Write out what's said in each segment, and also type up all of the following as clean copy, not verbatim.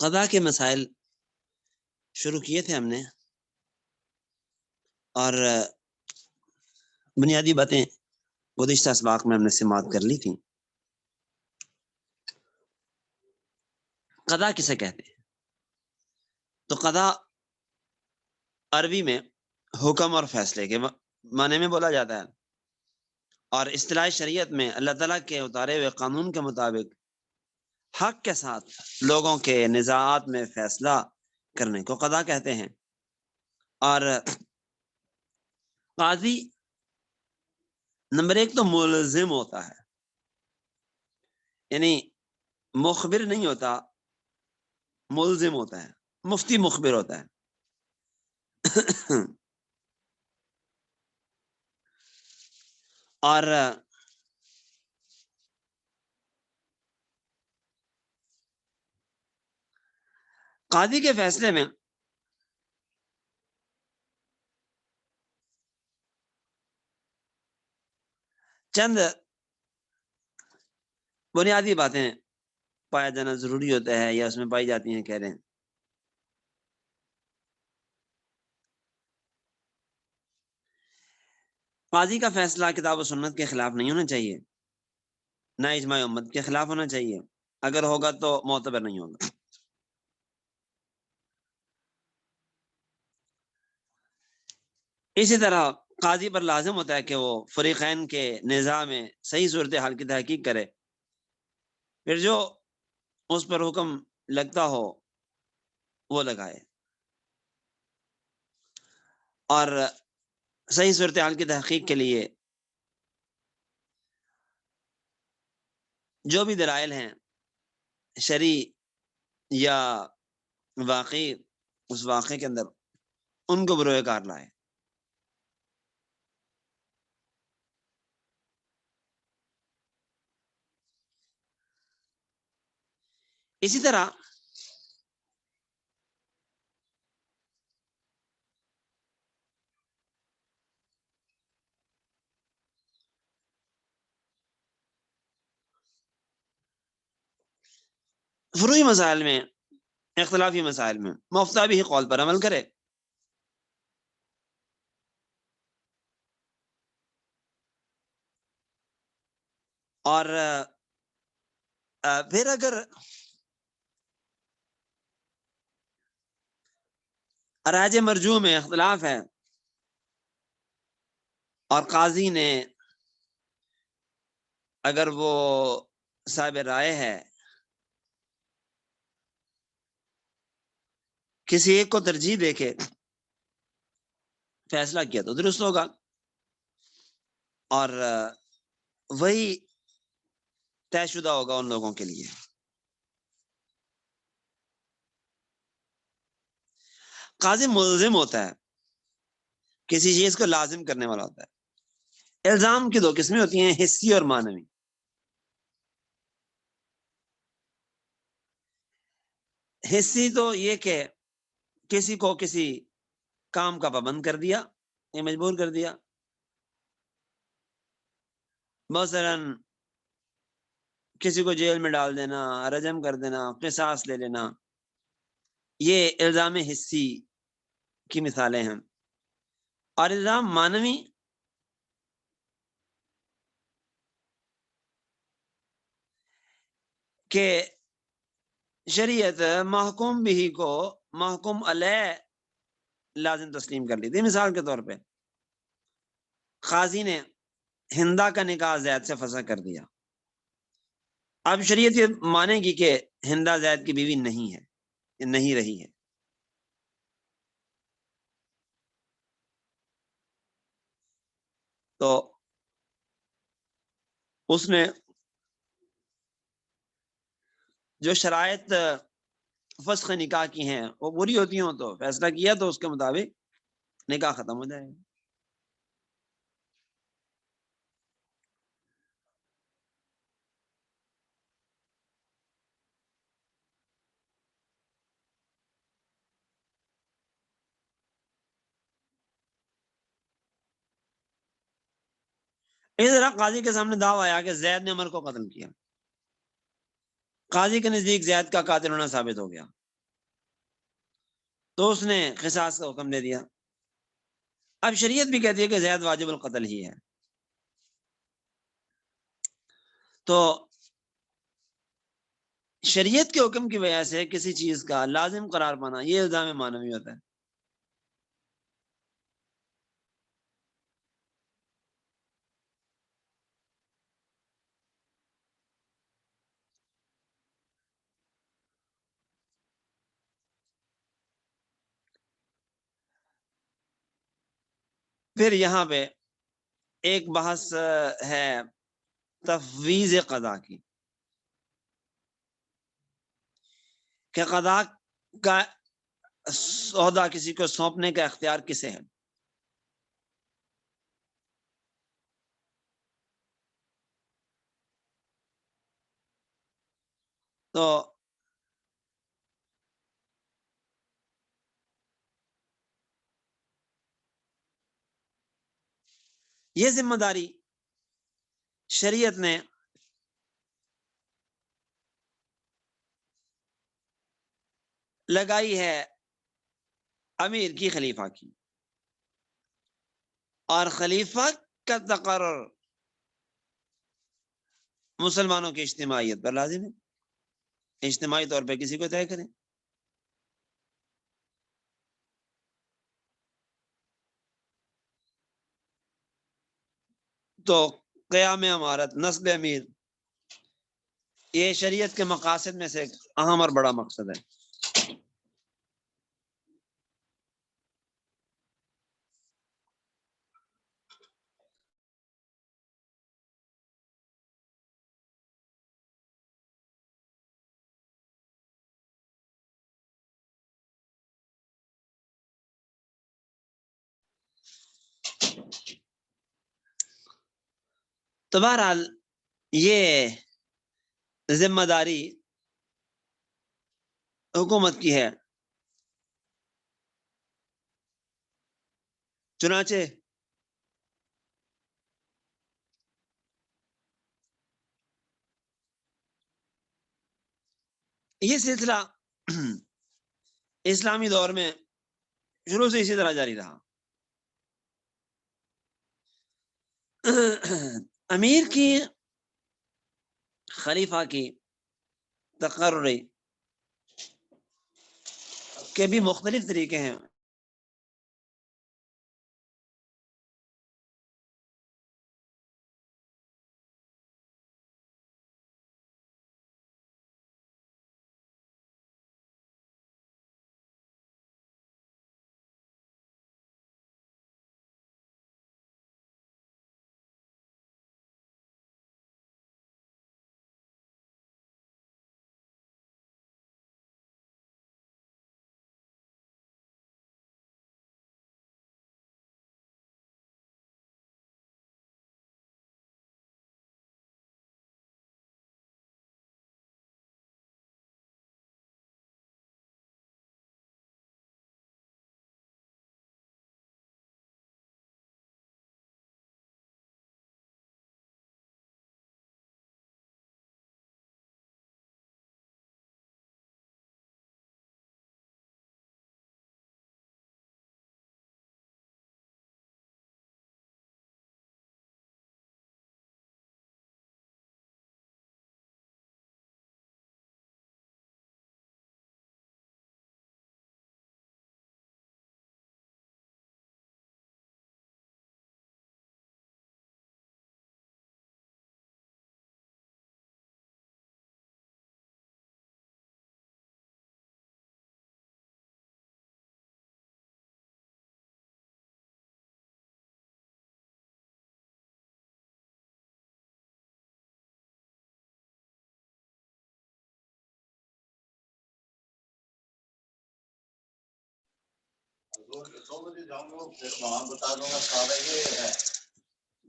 قضاء کے مسائل شروع کیے تھے ہم نے، اور بنیادی باتیں گزشتہ اسباق میں ہم نے سماعت کر لی تھی۔ قضاء کسے کہتے ہیں؟ تو قضاء عربی میں حکم اور فیصلے کے معنی میں بولا جاتا ہے، اور اصطلاح شریعت میں اللہ تعالیٰ کے اتارے ہوئے قانون کے مطابق حق کے ساتھ لوگوں کے نزاعات میں فیصلہ کرنے کو قضاء کہتے ہیں۔ اور قاضی نمبر ایک تو ملزم ہوتا ہے، یعنی مخبر نہیں ہوتا، ملزم ہوتا ہے۔ مفتی مخبر ہوتا ہے۔ اور قاضی کے فیصلے میں چند بنیادی باتیں پایا جانا ضروری ہوتا ہے، یا اس میں پائی جاتی ہیں، کہہ رہے ہیں۔ قاضی کا فیصلہ کتاب و سنت کے خلاف نہیں ہونا چاہیے، نہ اجماع امت کے خلاف ہونا چاہیے، اگر ہوگا تو معتبر نہیں ہوگا۔ اسی طرح قاضی پر لازم ہوتا ہے کہ وہ فریقین کے نزاع میں صحیح صورتحال کی تحقیق کرے، پھر جو اس پر حکم لگتا ہو وہ لگائے، اور صحیح صورتحال کی تحقیق کے لیے جو بھی دلائل ہیں شرعی یا واقعی اس واقعے کے اندر، ان کو بروئے کار لائے۔ اسی طرح فروعی مسائل میں، اختلافی مسائل میں مفتہ بھی قول پر عمل کرے، اور پھر اگر راج مرجوع میں اختلاف ہے اور قاضی نے اگر وہ صاحب رائے ہے کسی ایک کو ترجیح دے کے فیصلہ کیا تو درست ہوگا، اور وہی طے شدہ ہوگا ان لوگوں کے لیے۔ قاضی ملزم ہوتا ہے، کسی چیز کو لازم کرنے والا ہوتا ہے۔ الزام کی دو قسمیں ہوتی ہیں، حسی اور معنوی۔ حسی تو یہ کہ کسی کو کسی کام کا پابند کر دیا، یہ مجبور کر دیا، مثلاً کسی کو جیل میں ڈال دینا، رجم کر دینا، قصاص لے لینا، یہ الزام حسی کی مثالیں ہیں۔ اور الزام معنوی کہ شریعت محکوم بھی کو محکوم علیہ لازم تسلیم کر لی تھی۔ مثال کے طور پہ قاضی نے ہندا کا نکاح زید سے فسخ کر دیا، اب شریعت یہ مانے گی کہ ہندا زید کی بیوی نہیں ہے، نہیں رہی ہے، تو اس نے جو شرائط فسخ نکاح کی ہیں وہ پوری ہوتی ہوں تو فیصلہ کیا تو اس کے مطابق نکاح ختم ہو جائے گا۔ اس طرح قاضی کے سامنے دعویٰ آیا کہ زید نے عمر کو قتل کیا، قاضی کے نزدیک زید کا قاتل ہونا ثابت ہو گیا تو اس نے قصاص کا حکم دے دیا. اب شریعت بھی کہتی ہے کہ زید واجب القتل ہی ہے. تو شریعت کے حکم کی وجہ سے کسی چیز کا لازم قرار پانا یہ الزام معنوی ہوتا ہے. پھر یہاں پہ ایک بحث ہے تفویض قضا کی کہ قضا کا سودا کسی کو سونپنے کا اختیار کسے ہے. تو یہ ذمہ داری شریعت نے لگائی ہے امیر کی خلیفہ کی، اور خلیفہ کا تقرر مسلمانوں کی اجتماعیت پر لازم ہے، اجتماعی طور پہ کسی کو طے کریں. تو قیام امارت، نصب امیر، یہ شریعت کے مقاصد میں سے ایک اہم اور بڑا مقصد ہے. تو بہرحال یہ ذمہ داری حکومت کی ہے. چنانچہ یہ سلسلہ اسلامی دور میں شروع سے اسی طرح جاری رہا. امیر کی خلیفہ کی تقرری کے بھی مختلف طریقے ہیں.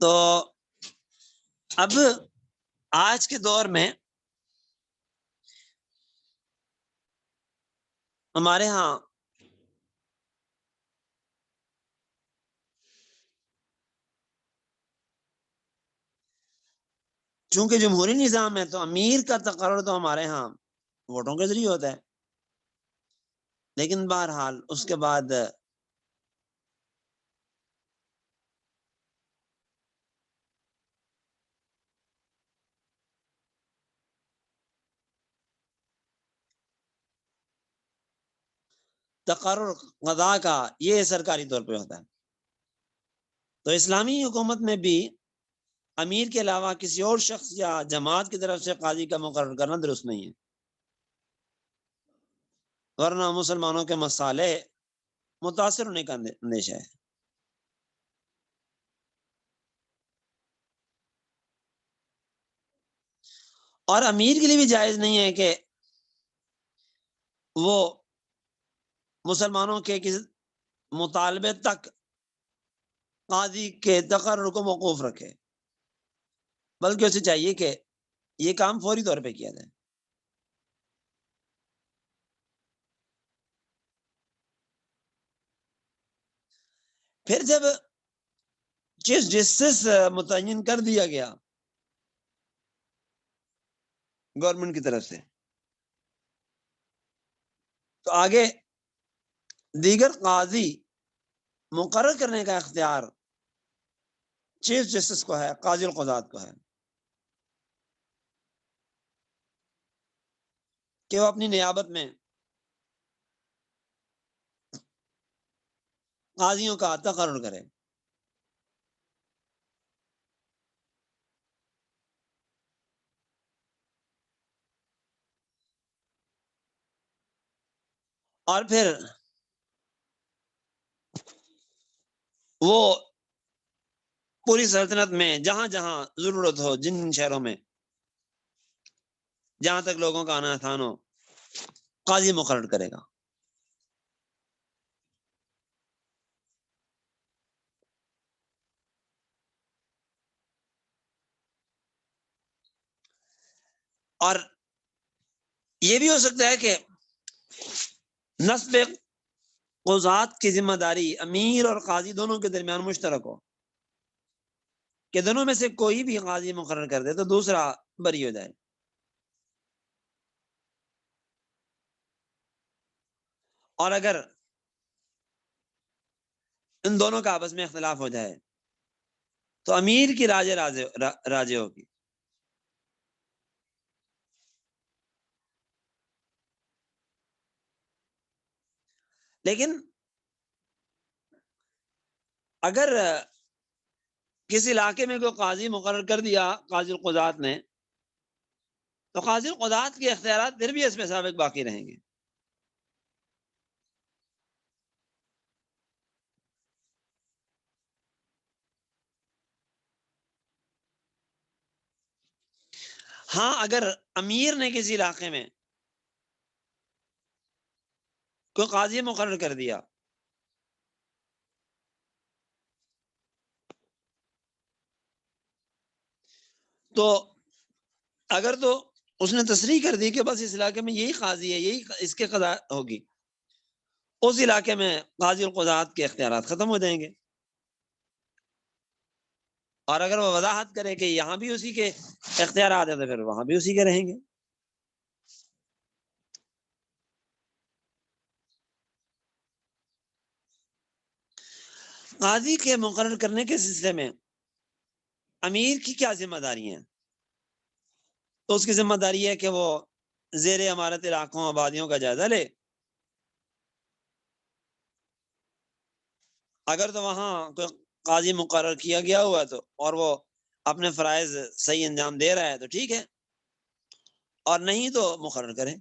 تو اب آج کے دور میں ہمارے ہاں چونکہ جمہوری نظام ہے تو امیر کا تقرر تو ہمارے ہاں ووٹوں کے ذریعے ہوتا ہے. لیکن بہرحال اس کے بعد تقرر قضاء کا یہ سرکاری طور پہ ہوتا ہے. تو اسلامی حکومت میں بھی امیر کے علاوہ کسی اور شخص یا جماعت کی طرف سے قاضی کا مقرر کرنا درست نہیں ہے، ورنہ مسلمانوں کے مسالے متاثر ہونے کا اندیشہ ہے. اور امیر کے لیے بھی جائز نہیں ہے کہ وہ مسلمانوں کے کسی مطالبے تک قاضی کے تقرر کو موقوف رکھے، بلکہ اسے چاہیے کہ یہ کام فوری طور پہ کیا جائے. پھر جب چیف جسٹس متعین کر دیا گیا گورنمنٹ کی طرف سے، تو آگے دیگر قاضی مقرر کرنے کا اختیار چیف جسٹس کو ہے، قاضی القضات کو ہے، کہ وہ اپنی نیابت میں قاضیوں کا تقرر کرے. اور پھر وہ پوری سلطنت میں جہاں جہاں ضرورت ہو، جن شہروں میں جہاں تک لوگوں کا آنا آسان ہو، قاضی مقرر کرے گا. اور یہ بھی ہو سکتا ہے کہ نصب قضات کی ذمہ داری امیر اور قاضی دونوں کے درمیان مشترک ہو، کہ دونوں میں سے کوئی بھی قاضی مقرر کر دے تو دوسرا بری ہو جائے. اور اگر ان دونوں کا آپس میں اختلاف ہو جائے تو امیر کی راجے ہوگی. لیکن اگر کسی علاقے میں کوئی قاضی مقرر کر دیا قاضی القضات نے، تو قاضی القضات کے اختیارات پھر بھی اس میں سابق باقی رہیں گے. ہاں، اگر امیر نے کسی علاقے میں کوئی قاضی مقرر کر دیا تو اگر تو اس نے تصریح کر دی کہ بس اس علاقے میں یہی قاضی ہے، یہی اس کے قضا ہوگی، اس علاقے میں قاضی القضات کے اختیارات ختم ہو جائیں گے. اور اگر وہ وضاحت کرے کہ یہاں بھی اسی کے اختیارات ہیں تو پھر وہاں بھی اسی کے رہیں گے. قاضی کے مقرر کرنے کے سلسلے میں امیر کی کیا ذمہ داری ہیں؟ تو اس کی ذمہ داری ہے کہ وہ زیر امارت علاقوں آبادیوں کا جائزہ لے. اگر تو وہاں کوئی قاضی مقرر کیا گیا ہوا تو اور وہ اپنے فرائض صحیح انجام دے رہا ہے تو ٹھیک ہے، اور نہیں تو مقرر کریں.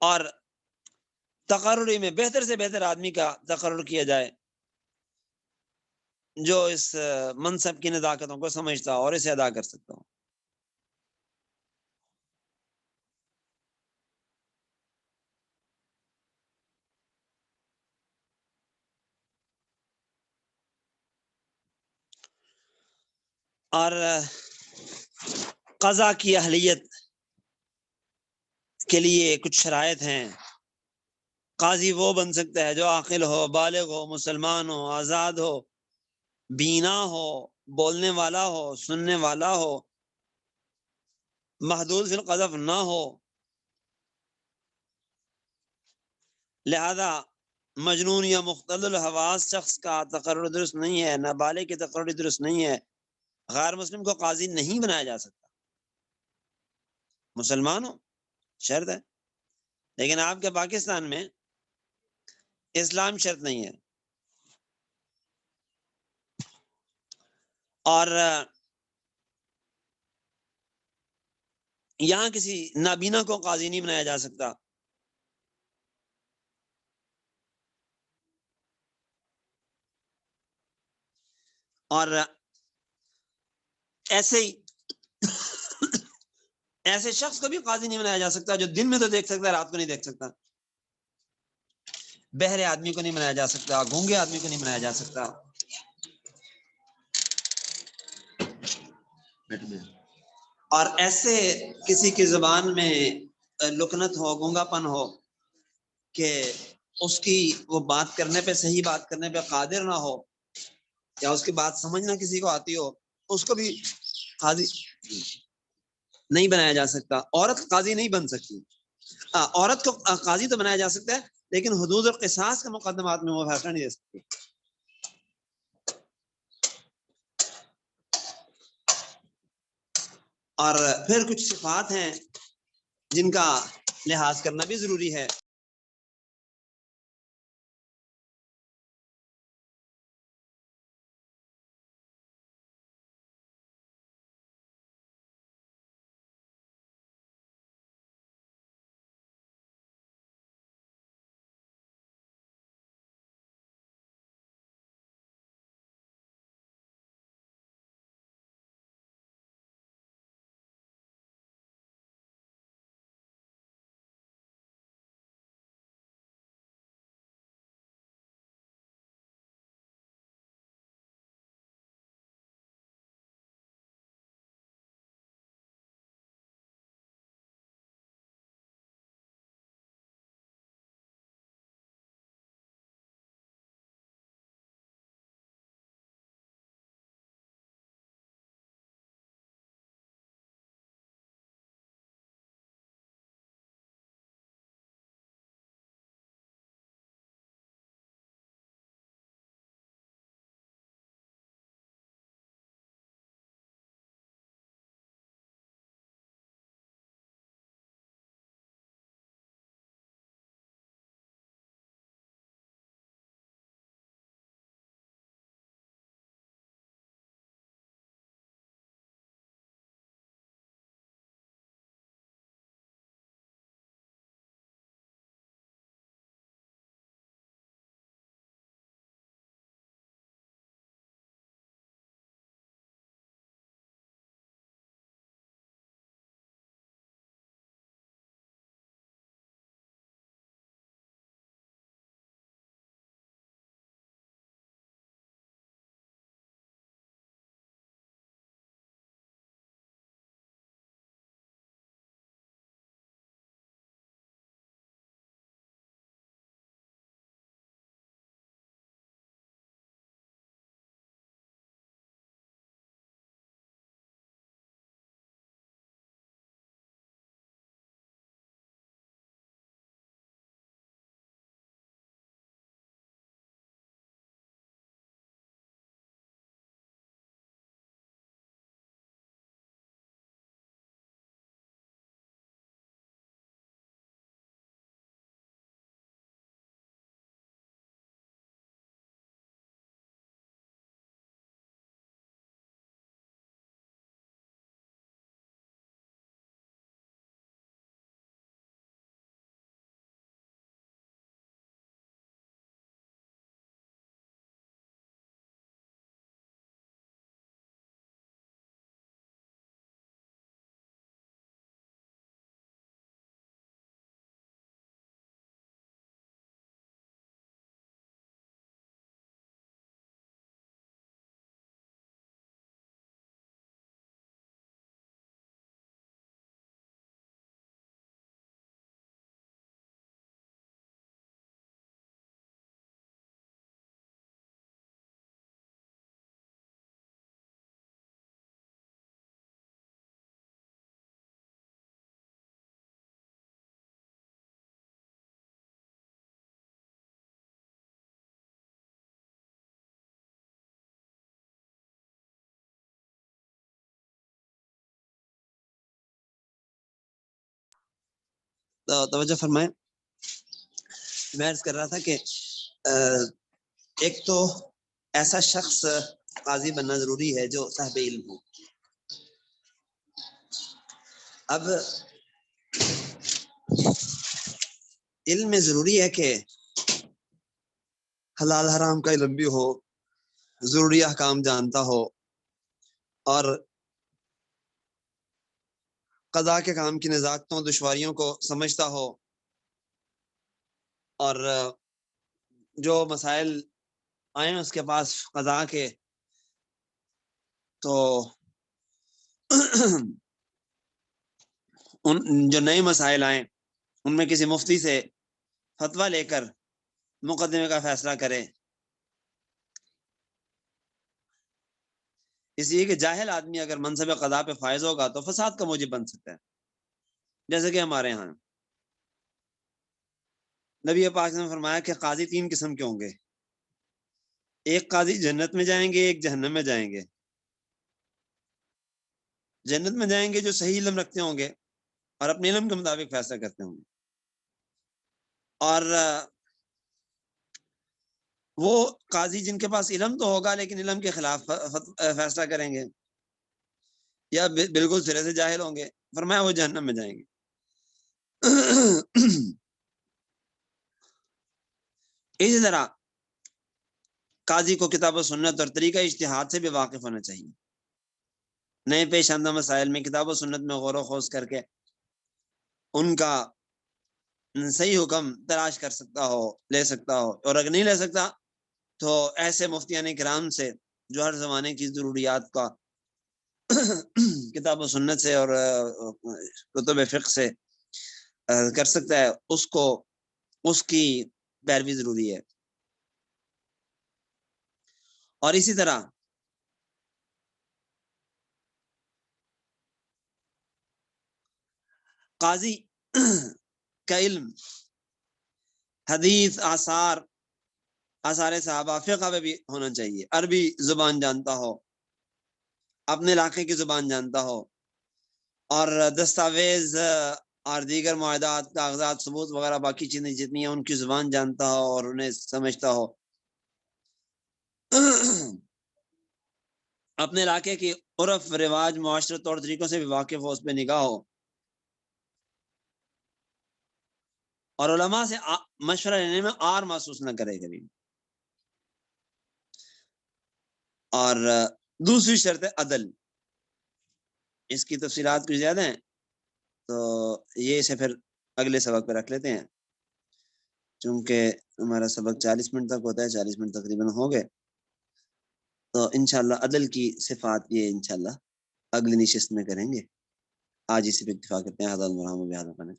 اور تقرری میں بہتر سے بہتر آدمی کا تقرر کیا جائے جو اس منصب کی نزاکتوں کو سمجھتا اور اسے ادا کر سکتا ہوں. اور قضا کی اہلیت کے لیے کچھ شرائط ہیں. قاضی وہ بن سکتا ہے جو عاقل ہو، بالغ ہو، مسلمان ہو، آزاد ہو، بینا ہو، بولنے والا ہو، سننے والا ہو، محدود فی القذف نہ ہو، لہذا مجنون یا مختل الحواس شخص کا تقرر درست نہیں ہے، نابالغ کی تقرر درست نہیں ہے، غیر مسلم کو قاضی نہیں بنایا جا سکتا، مسلمان ہو شرط ہے، لیکن آپ کے پاکستان میں اسلام شرط نہیں ہے، اور یہاں کسی نابینا کو قاضی نہیں بنایا جا سکتا، اور ایسے ہی ایسے شخص کو بھی قاضی نہیں بنایا جا سکتا جو دن میں تو دیکھ سکتا ہے، رات کو نہیں دیکھ سکتا، بہرے آدمی کو نہیں بنایا جا سکتا، گونگے آدمی کو نہیں بنایا جا سکتا، اور ایسے کسی کی زبان میں لکنت ہو، گونگا پن ہو کہ اس کی وہ بات کرنے پہ، صحیح بات کرنے پہ قادر نہ ہو، یا اس کی بات سمجھنا کسی کو آتی ہو، اس کو بھی قاضی نہیں بنایا جا سکتا، عورت قاضی نہیں بن سکتی، عورت کو قاضی تو بنایا جا سکتا ہے، لیکن حدود اور قصاص کے مقدمات میں وہ فیصلہ نہیں دے سکتی۔ اور پھر کچھ صفات ہیں جن کا لحاظ کرنا بھی ضروری ہے، توجہ فرمائیں. میں عرض کر رہا تھا کہ ایک تو ایسا شخص قاضی بننا ضروری ہے جو صاحب علم ہو. اب علم میں ضروری ہے کہ حلال حرام کا علم بھی ہو، ضروری احکام جانتا ہو، اور قضاء کے کام کی نزاکتوں دشواریوں کو سمجھتا ہو، اور جو مسائل آئیں اس کے پاس قضاء کے تو ان جو نئے مسائل آئیں ان میں کسی مفتی سے فتویٰ لے کر مقدمے کا فیصلہ کرے. اس لیے کہ جاہل آدمی اگر منصب قضاء پہ فائز ہوگا تو فساد کا موجب بن سکتا ہے. جیسے کہ ہمارے ہاں نبی پاک نے فرمایا کہ قاضی 3 قسم کے ہوں گے. ایک قاضی جنت میں جائیں گے، ایک جہنم میں جائیں گے. جنت میں جائیں گے جو صحیح علم رکھتے ہوں گے اور اپنے علم کے مطابق فیصلہ کرتے ہوں گے، اور وہ قاضی جن کے پاس علم تو ہوگا لیکن علم کے خلاف فیصلہ کریں گے یا بالکل سرے سے جاہل ہوں گے، فرمایا وہ جہنم میں جائیں گے. اسی طرح قاضی کو کتاب و سنت اور طریقہ اجتہاد سے بھی واقف ہونا چاہیے. نئے پیش آمدہ مسائل میں کتاب و سنت میں غور و خوض کر کے ان کا صحیح حکم تلاش کر سکتا ہو، لے سکتا ہو، اور اگر نہیں لے سکتا تو ایسے مفتیان کرام سے جو ہر زمانے کی ضروریات کا کتاب و سنت سے اور کتب فقہ سے کر سکتا ہے، اس کو اس کی پیروی ضروری ہے. اور اسی طرح قاضی کا علم حدیث، آثار صحابہ، فقہ میں بھی ہونا چاہیے. عربی زبان جانتا ہو، اپنے علاقے کی زبان جانتا ہو، اور دستاویز اور دیگر معاہدات، کاغذات، ثبوت وغیرہ باقی چیزیں جتنی ہیں ان کی زبان جانتا ہو اور انہیں سمجھتا ہو. اپنے علاقے کی عرف، رواج، معاشرت، طور طریقوں سے بھی واقف ہو، اس پہ نگاہ ہو، اور علماء سے مشورہ لینے میں آر محسوس نہ کرے کبھی. اور دوسری شرط ہے عدل. اس کی تفصیلات کچھ زیادہ ہیں تو یہ اسے پھر اگلے سبق پہ رکھ لیتے ہیں، چونکہ ہمارا سبق 40 منٹ تک ہوتا ہے، 40 منٹ تقریباً ہو گئے. تو انشاءاللہ عدل کی صفات یہ انشاءاللہ اگلی نشست میں کریں گے. آج اسی پہ اتفاق کرتے ہیں. حضرت مرحمہ